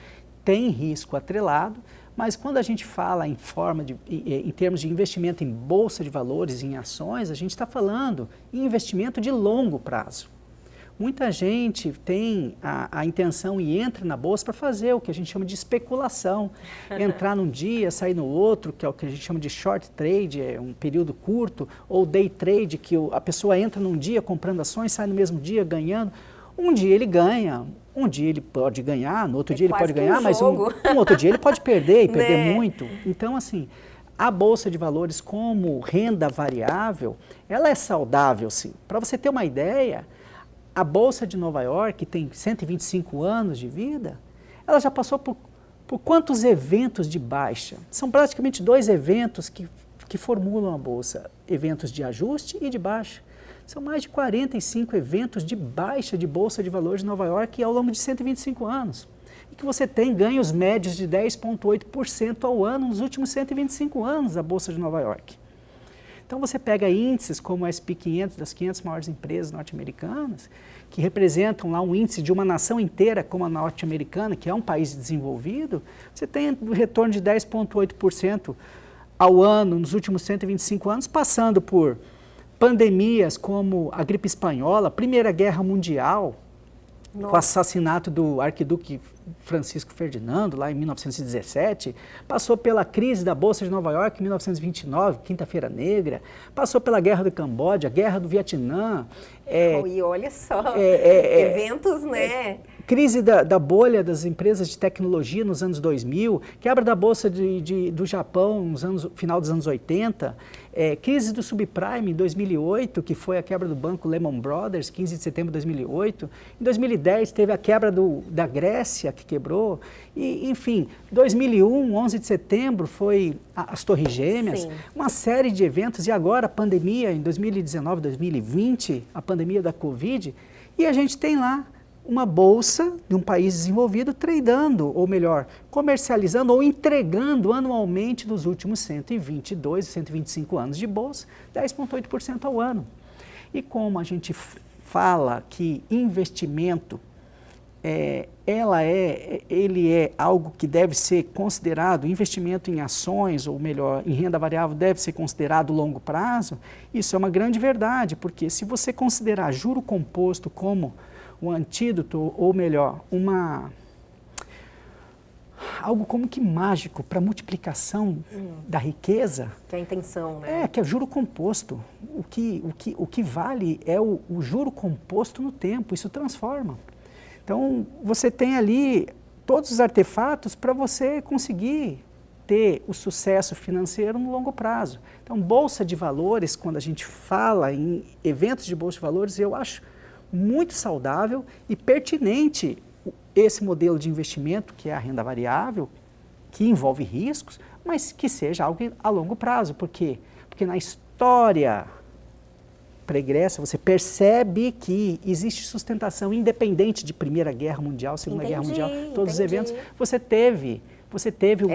tem risco atrelado, mas quando a gente fala em termos de investimento em Bolsa de Valores, em ações, a gente está falando em investimento de longo prazo. Muita gente tem a intenção e entra na Bolsa para fazer o que a gente chama de especulação. Entrar num dia, sair no outro, que é o que a gente chama de short trade, é um período curto, ou day trade, que a pessoa entra num dia comprando ações, sai no mesmo dia ganhando. Um dia ele ganha, um dia ele pode ganhar, no outro dia ele pode ganhar, mas um outro dia ele pode perder e perder muito. Então, assim, a Bolsa de Valores como renda variável, ela é saudável, sim. Para você ter uma ideia, a Bolsa de Nova York, que tem 125 anos de vida, ela já passou por quantos eventos de baixa? São praticamente 2 eventos que formulam a Bolsa, eventos de ajuste e de baixa. São mais de 45 eventos de baixa de Bolsa de Valores de Nova York ao longo de 125 anos. E que você tem ganhos médios de 10,8% ao ano nos últimos 125 anos da Bolsa de Nova York. Então você pega índices como o S&P 500, das 500 maiores empresas norte-americanas, que representam lá um índice de uma nação inteira como a norte-americana, que é um país desenvolvido, você tem um retorno de 10,8% ao ano nos últimos 125 anos, passando por pandemias como a gripe espanhola, Primeira Guerra Mundial, com o assassinato do arquiduque Francisco Ferdinando, lá em 1917, passou pela crise da Bolsa de Nova York em 1929, Quinta-feira Negra, passou pela Guerra do Camboja, Guerra do Vietnã. E olha só, eventos, né? Crise da bolha das empresas de tecnologia nos anos 2000, quebra da Bolsa do Japão no final dos anos 80, crise do subprime em 2008, que foi a quebra do banco Lehman Brothers, 15 de setembro de 2008. Em 2010 teve a quebra da Grécia, que quebrou. E, enfim, 2001, 11 de setembro, foi as Torres Gêmeas. Sim. Uma série de eventos. E agora a pandemia, em 2019, 2020, a pandemia da Covid. E a gente tem lá uma bolsa de um país desenvolvido tradando, ou melhor, comercializando ou entregando anualmente nos últimos 122, 125 anos de bolsa, 10,8% ao ano. E como a gente fala que investimento, ele é algo que deve ser considerado, investimento em ações, ou melhor, em renda variável deve ser considerado longo prazo, isso é uma grande verdade, porque se você considerar juro composto como o antídoto, ou melhor, algo como que mágico para multiplicação da riqueza. Que é a intenção, né? Que é juro composto. O que vale é o juro composto no tempo, isso transforma. Então, você tem ali todos os artefatos para você conseguir ter o sucesso financeiro no longo prazo. Então, Bolsa de Valores, quando a gente fala em eventos de Bolsa de Valores, eu acho muito saudável e pertinente esse modelo de investimento, que é a renda variável, que envolve riscos, mas que seja algo a longo prazo. Por quê? Porque na história pregressa você percebe que existe sustentação independente de Primeira Guerra Mundial, Segunda Guerra Mundial, todos os eventos. Você teve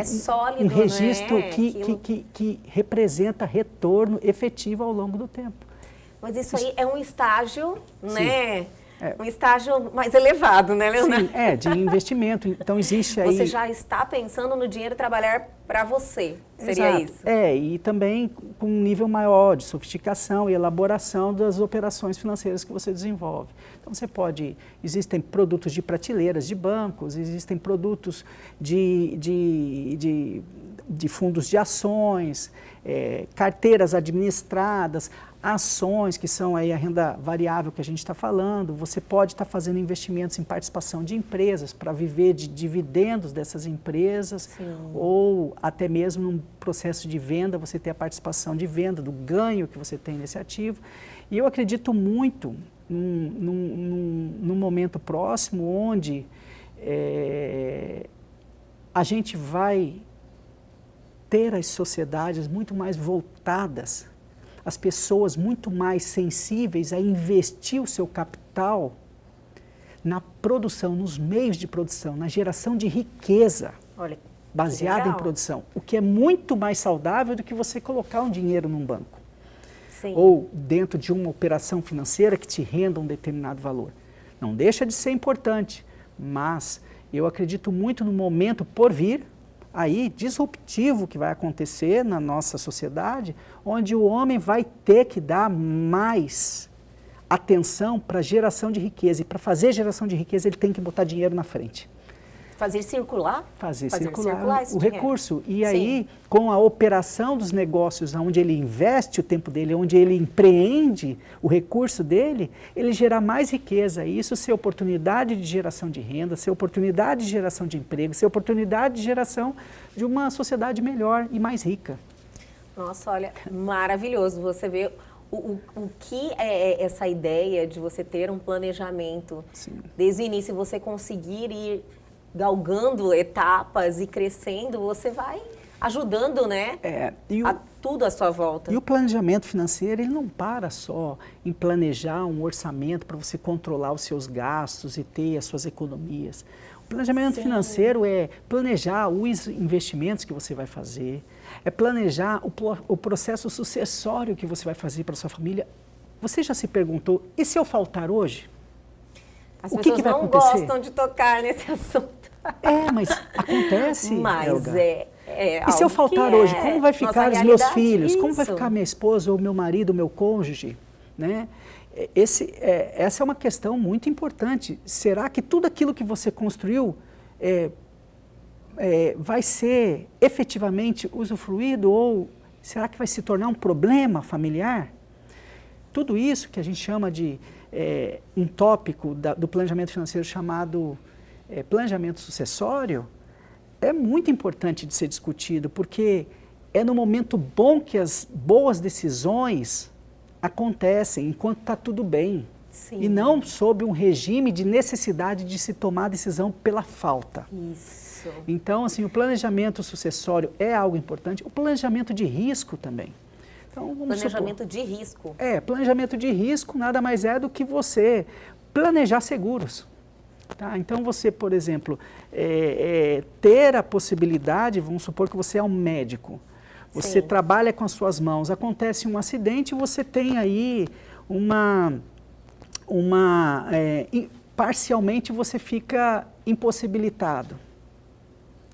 sólido, um registro né? que representa retorno efetivo ao longo do tempo. Mas isso aí é um estágio, né? É. Um estágio mais elevado, né, Leonardo? Sim, de investimento. Então existe aí... Você já está pensando no dinheiro trabalhar para você, seria Exato. isso? E também com um nível maior de sofisticação e elaboração das operações financeiras que você desenvolve. Então existem produtos de prateleiras de bancos, existem produtos de fundos de ações, carteiras administradas, ações, que são aí a renda variável que a gente está falando. Você pode estar fazendo investimentos em participação de empresas para viver de dividendos dessas empresas. Sim. Ou até mesmo num processo de venda, você ter a participação de venda, do ganho que você tem nesse ativo. E eu acredito muito num momento próximo onde a gente vai ter as sociedades muito mais voltadas, as pessoas muito mais sensíveis a investir o seu capital na produção, nos meios de produção, na geração de riqueza. Olha, baseada em produção, o que é muito mais saudável do que você colocar um dinheiro num banco. Sim. Ou dentro de uma operação financeira que te renda um determinado valor. Não deixa de ser importante, mas eu acredito muito no momento por vir, aí disruptivo que vai acontecer na nossa sociedade, onde o homem vai ter que dar mais atenção para a geração de riqueza. E para fazer geração de riqueza, ele tem que botar dinheiro na frente. Fazer circular? Fazer circular o dinheiro. Recurso. E aí, com a operação dos negócios, onde ele investe o tempo dele, onde ele empreende o recurso dele, ele gera mais riqueza. E isso ser oportunidade de geração de renda, ser oportunidade de geração de emprego, ser oportunidade de geração de uma sociedade melhor e mais rica. Nossa, olha, maravilhoso. Você vê o que é essa ideia de você ter um planejamento. Sim. Desde o início, você conseguir ir galgando etapas e crescendo, você vai ajudando, né, a tudo à sua volta. E o planejamento financeiro, ele não para só em planejar um orçamento para você controlar os seus gastos e ter as suas economias. O planejamento financeiro é planejar os investimentos que você vai fazer, é planejar o processo sucessório que você vai fazer para a sua família. Você já se perguntou, e se eu faltar hoje? As pessoas que vai não acontecer? Gostam de tocar nesse assunto. Mas acontece, mas Helga. E se eu faltar hoje, como vai ficar os meus filhos? Isso. Como vai ficar minha esposa, ou meu marido, ou meu cônjuge? Né? Essa é uma questão muito importante. Será que tudo aquilo que você construiu vai ser efetivamente usufruído, ou será que vai se tornar um problema familiar? Tudo isso que a gente chama de um tópico do planejamento financeiro chamado planejamento sucessório, é muito importante de ser discutido, porque é no momento bom que as boas decisões acontecem, enquanto está tudo bem. Sim. E não sob um regime de necessidade de se tomar decisão pela falta. Isso. Então, assim, o planejamento sucessório é algo importante, o planejamento de risco também. Então, planejamento de risco. Planejamento de risco nada mais é do que você planejar seguros. Tá? Então, você, por exemplo, ter a possibilidade, vamos supor que você é um médico, você trabalha com as suas mãos, acontece um acidente e você tem aí parcialmente você fica impossibilitado.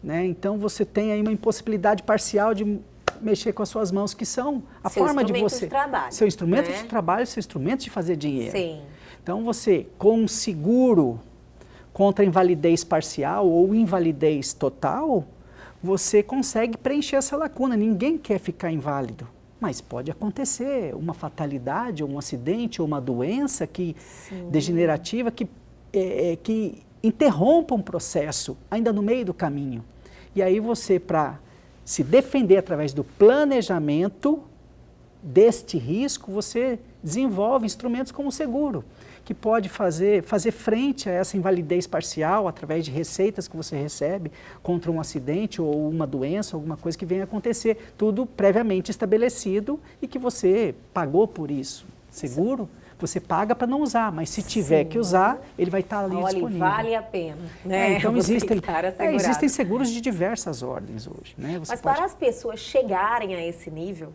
Né? Então, você tem aí uma impossibilidade parcial de mexer com as suas mãos, que são a forma de você... Seu instrumento de trabalho, seu instrumento de fazer dinheiro. Sim. Então, você, com um seguro contra invalidez parcial ou invalidez total, você consegue preencher essa lacuna. Ninguém quer ficar inválido, mas pode acontecer uma fatalidade, ou um acidente, ou uma doença degenerativa que interrompa um processo ainda no meio do caminho. E aí você, para se defender através do planejamento deste risco, você desenvolve instrumentos como o seguro, que pode fazer frente a essa invalidez parcial através de receitas que você recebe contra um acidente ou uma doença, alguma coisa que venha a acontecer. Tudo previamente estabelecido e que você pagou por isso. Seguro, você paga para não usar, mas se tiver que usar, ele vai estar ali disponível. Vale a pena, né? Então existem existem seguros de diversas ordens hoje, né? Mas para as pessoas chegarem a esse nível,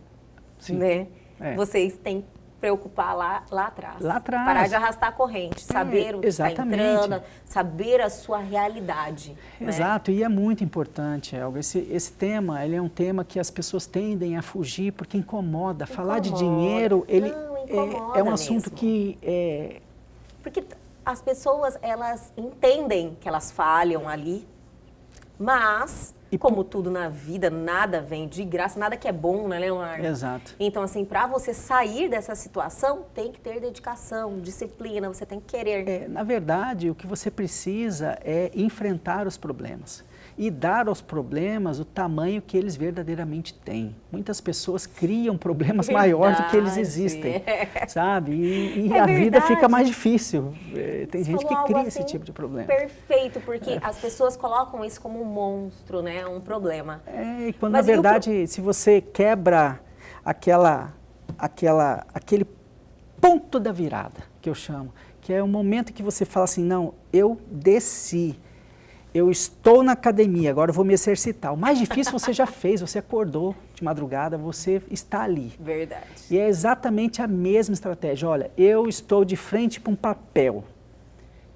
Sim. né? Vocês têm que preocupar lá atrás. Lá atrás. Parar de arrastar a corrente, saber o que está entrando, saber a sua realidade. Exato, e é muito importante, Elga. Esse tema, ele é um tema que as pessoas tendem a fugir porque incomoda. Falar de dinheiro, é um assunto que... Porque as pessoas, elas entendem que elas falham ali, mas... Como tudo na vida, nada vem de graça, nada que é bom, né, Leonardo? Exato. Então, assim, para você sair dessa situação, tem que ter dedicação, disciplina, você tem que querer. Na verdade, o que você precisa é enfrentar os problemas e dar aos problemas o tamanho que eles verdadeiramente têm. Muitas pessoas criam problemas maiores do que eles existem, sabe? E a vida fica mais difícil. Tem gente que cria esse tipo de problema. Perfeito, porque as pessoas colocam isso como um monstro, né? Um problema. E quando, na verdade, se você quebra aquele ponto da virada, que eu chamo, que é o momento que você fala assim, não, eu desci. Eu estou na academia, agora eu vou me exercitar. O mais difícil você já fez, você acordou de madrugada, você está ali. Verdade. E é exatamente a mesma estratégia. Olha, eu estou de frente para um papel.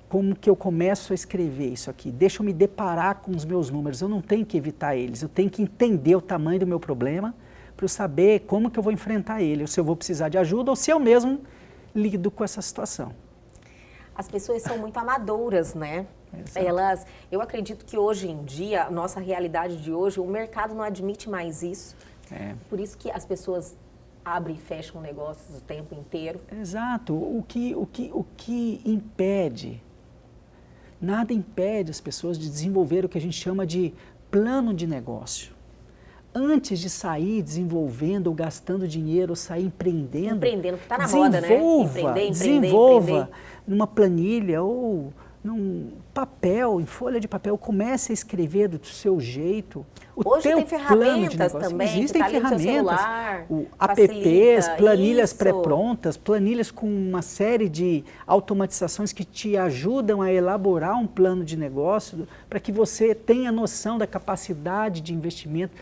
Como que eu começo a escrever isso aqui? Deixa eu me deparar com os meus números. Eu não tenho que evitar eles, eu tenho que entender o tamanho do meu problema para eu saber como que eu vou enfrentar ele, ou se eu vou precisar de ajuda ou se eu mesmo lido com essa situação. As pessoas são muito amadoras, né? Exato. Eu acredito que hoje em dia, a nossa realidade de hoje, o mercado não admite mais isso. Por isso que as pessoas abrem e fecham negócios o tempo inteiro. Exato. O que impede? Nada impede as pessoas de desenvolver o que a gente chama de plano de negócio. Antes de sair desenvolvendo ou gastando dinheiro, ou sair empreendendo, que está na moda, né? Desenvolva numa planilha ou num papel, em folha de papel, comece a escrever do seu jeito Hoje tem ferramentas também, existem que tá ferramentas, celular, apps, planilhas isso. pré-prontas, planilhas com uma série de automatizações que te ajudam a elaborar um plano de negócio para que você tenha noção da capacidade de investimento,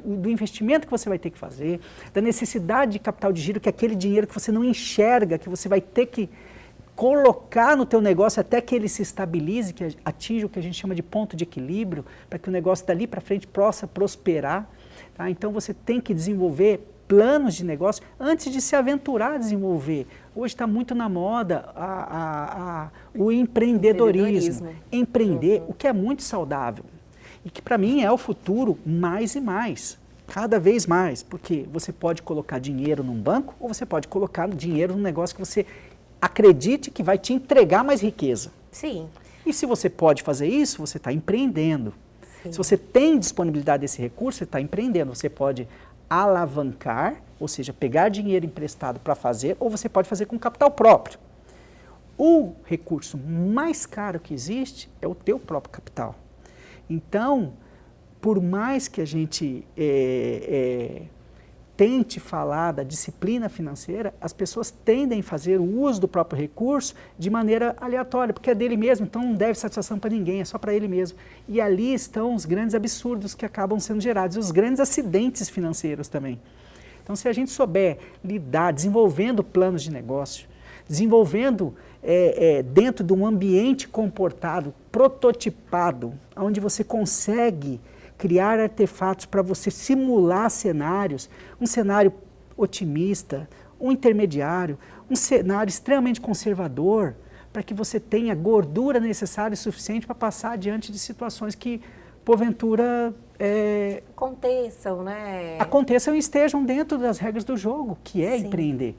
do investimento que você vai ter que fazer, da necessidade de capital de giro, que é aquele dinheiro que você não enxerga, que você vai ter que colocar no teu negócio até que ele se estabilize, que atinja o que a gente chama de ponto de equilíbrio, para que o negócio dali para frente possa prosperar. Tá? Então você tem que desenvolver planos de negócio antes de se aventurar a desenvolver. Hoje está muito na moda o empreendedorismo. Empreender, o que é muito saudável. E que para mim é o futuro mais e mais. Cada vez mais. Porque você pode colocar dinheiro num banco ou você pode colocar dinheiro num negócio que você acredite que vai te entregar mais riqueza. Sim. E se você pode fazer isso, você está empreendendo. Sim. Se você tem disponibilidade desse recurso, você está empreendendo. Você pode alavancar, ou seja, pegar dinheiro emprestado para fazer, ou você pode fazer com capital próprio. O recurso mais caro que existe é o teu próprio capital. Então, por mais que a gente tente falar da disciplina financeira, as pessoas tendem a fazer o uso do próprio recurso de maneira aleatória, porque é dele mesmo, então não deve satisfação para ninguém, é só para ele mesmo. E ali estão os grandes absurdos que acabam sendo gerados, os grandes acidentes financeiros também. Então, se a gente souber lidar, desenvolvendo planos de negócio, desenvolvendo dentro de um ambiente comportado, prototipado, onde você consegue criar artefatos para você simular cenários, um cenário otimista, um intermediário, um cenário extremamente conservador, para que você tenha gordura necessária e suficiente para passar diante de situações que, porventura, aconteçam, né? Aconteçam e estejam dentro das regras do jogo, que é empreender.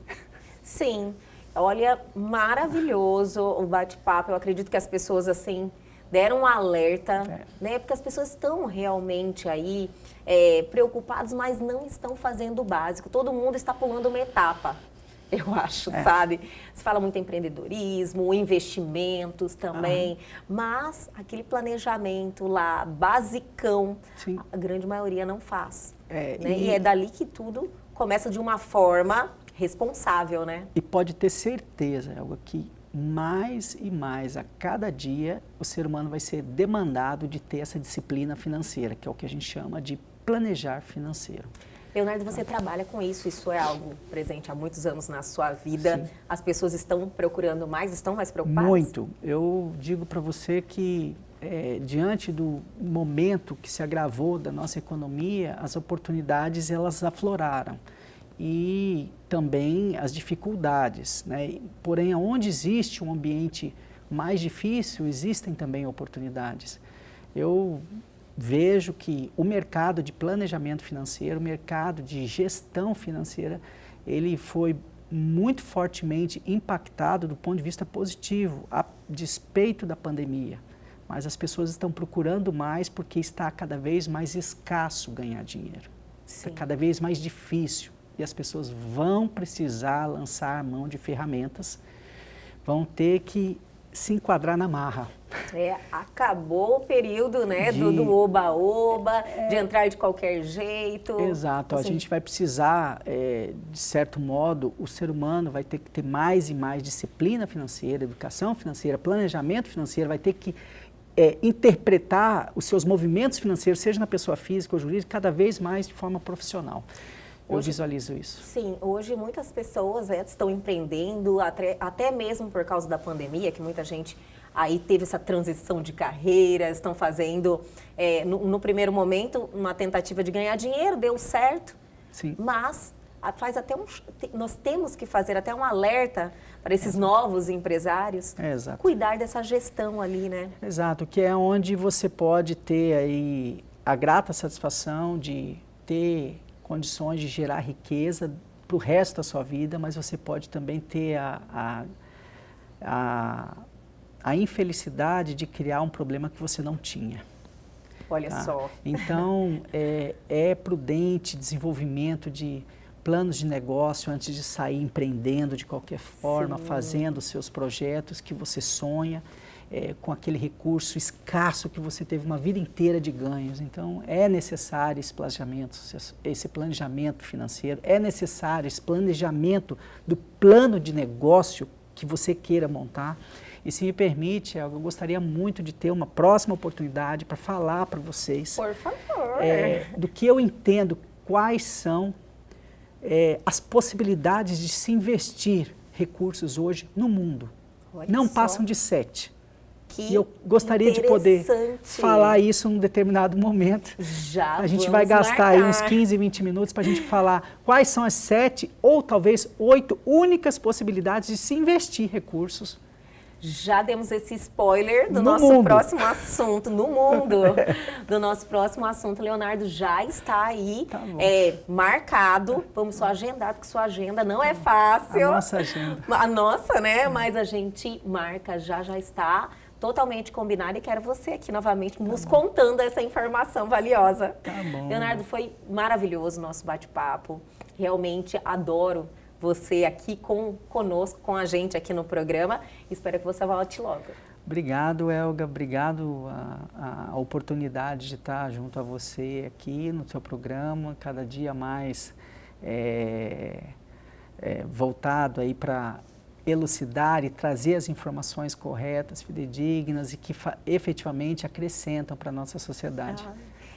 Sim. Olha, maravilhoso o bate-papo. Eu acredito que as pessoas, assim, deram um alerta, né? Porque as pessoas estão realmente aí preocupadas, mas não estão fazendo o básico. Todo mundo está pulando uma etapa. eu acho, sabe? Você fala muito em empreendedorismo, investimentos também, mas aquele planejamento lá, basicão, Sim. a grande maioria não faz. É, Né? E é dali que tudo começa de uma forma responsável, né? E pode ter certeza, Elga, que mais e mais a cada dia o ser humano vai ser demandado de ter essa disciplina financeira, que é o que a gente chama de planejar financeiro. Leonardo, você trabalha com isso é algo presente há muitos anos na sua vida. Sim. As pessoas estão procurando mais, estão mais preocupadas? Muito. Eu digo para você que diante do momento que se agravou da nossa economia, as oportunidades elas afloraram. E também as dificuldades, né? Porém, onde existe um ambiente mais difícil, existem também oportunidades. Eu vejo que o mercado de planejamento financeiro, o mercado de gestão financeira, ele foi muito fortemente impactado do ponto de vista positivo, a despeito da pandemia. Mas as pessoas estão procurando mais porque está cada vez mais escasso ganhar dinheiro. Está cada vez mais difícil. E as pessoas vão precisar lançar a mão de ferramentas, vão ter que se enquadrar na marra. Acabou o período, né, do oba-oba, de entrar de qualquer jeito. Exato, Assim, a gente vai precisar, de certo modo, o ser humano vai ter que ter mais e mais disciplina financeira, educação financeira, planejamento financeiro, vai ter que interpretar os seus movimentos financeiros, seja na pessoa física ou jurídica, cada vez mais de forma profissional. Eu visualizo isso. Sim, hoje muitas pessoas estão empreendendo, até mesmo por causa da pandemia, que muita gente aí teve essa transição de carreira, estão fazendo, no primeiro momento, uma tentativa de ganhar dinheiro, deu certo, Sim. Mas faz até nós temos que fazer até um alerta para esses novos empresários, Exato. Cuidar dessa gestão ali, né? Exato, que é onde você pode ter aí a grata satisfação de ter condições de gerar riqueza para o resto da sua vida, mas você pode também ter a infelicidade de criar um problema que você não tinha. Olha só. Então, é prudente desenvolvimento de planos de negócio antes de sair empreendendo de qualquer forma, fazendo os seus projetos que você sonha, com aquele recurso escasso que você teve uma vida inteira de ganhos. Então, é necessário esse planejamento financeiro, é necessário esse planejamento do plano de negócio que você queira montar. E se me permite, eu gostaria muito de ter uma próxima oportunidade para falar para vocês, por favor, do que eu entendo, quais são as possibilidades de se investir recursos hoje no mundo. Olha não só. Passam de 7. Que E eu gostaria de poder falar isso num determinado momento. Já a gente vamos vai gastar marcar aí uns 15, 20 minutos para a gente falar quais são as 7 ou talvez 8 únicas possibilidades de se investir recursos. Já demos esse spoiler do No nosso mundo. próximo assunto, no mundo, do nosso próximo assunto. Leonardo já está aí marcado. Vamos só agendar, porque sua agenda não é fácil. A nossa agenda. A nossa, né? Mas a gente marca, já está totalmente combinado e quero você aqui novamente nos contando essa informação valiosa. Tá bom. Leonardo, foi maravilhoso o nosso bate-papo. Realmente adoro você aqui conosco, com a gente aqui no programa. Espero que você volte logo. Obrigado, Elga. Obrigado a oportunidade de estar junto a você aqui no seu programa, cada dia mais voltado aí para elucidar e trazer as informações corretas, fidedignas e que efetivamente acrescentam para a nossa sociedade.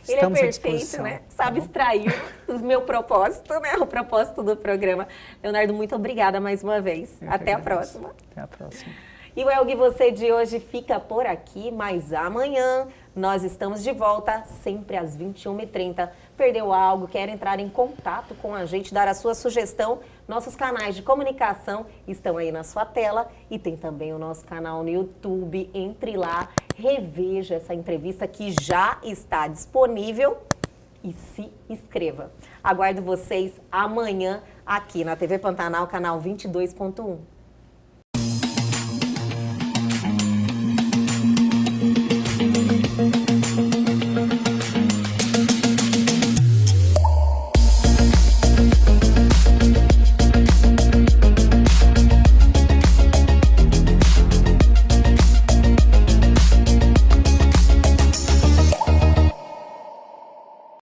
Ele Estamos é à perfeito, disposição. né? Sabe extrair o meu propósito, né? O propósito do programa. Leonardo, muito obrigada mais uma vez. Até a próxima. Até a próxima. E o Elgue Você de hoje fica por aqui, mas amanhã nós estamos de volta, sempre às 21h30. Perdeu algo, quer entrar em contato com a gente, dar a sua sugestão? Nossos canais de comunicação estão aí na sua tela e tem também o nosso canal no YouTube. Entre lá, reveja essa entrevista que já está disponível e se inscreva. Aguardo vocês amanhã aqui na TV Pantanal, canal 22.1.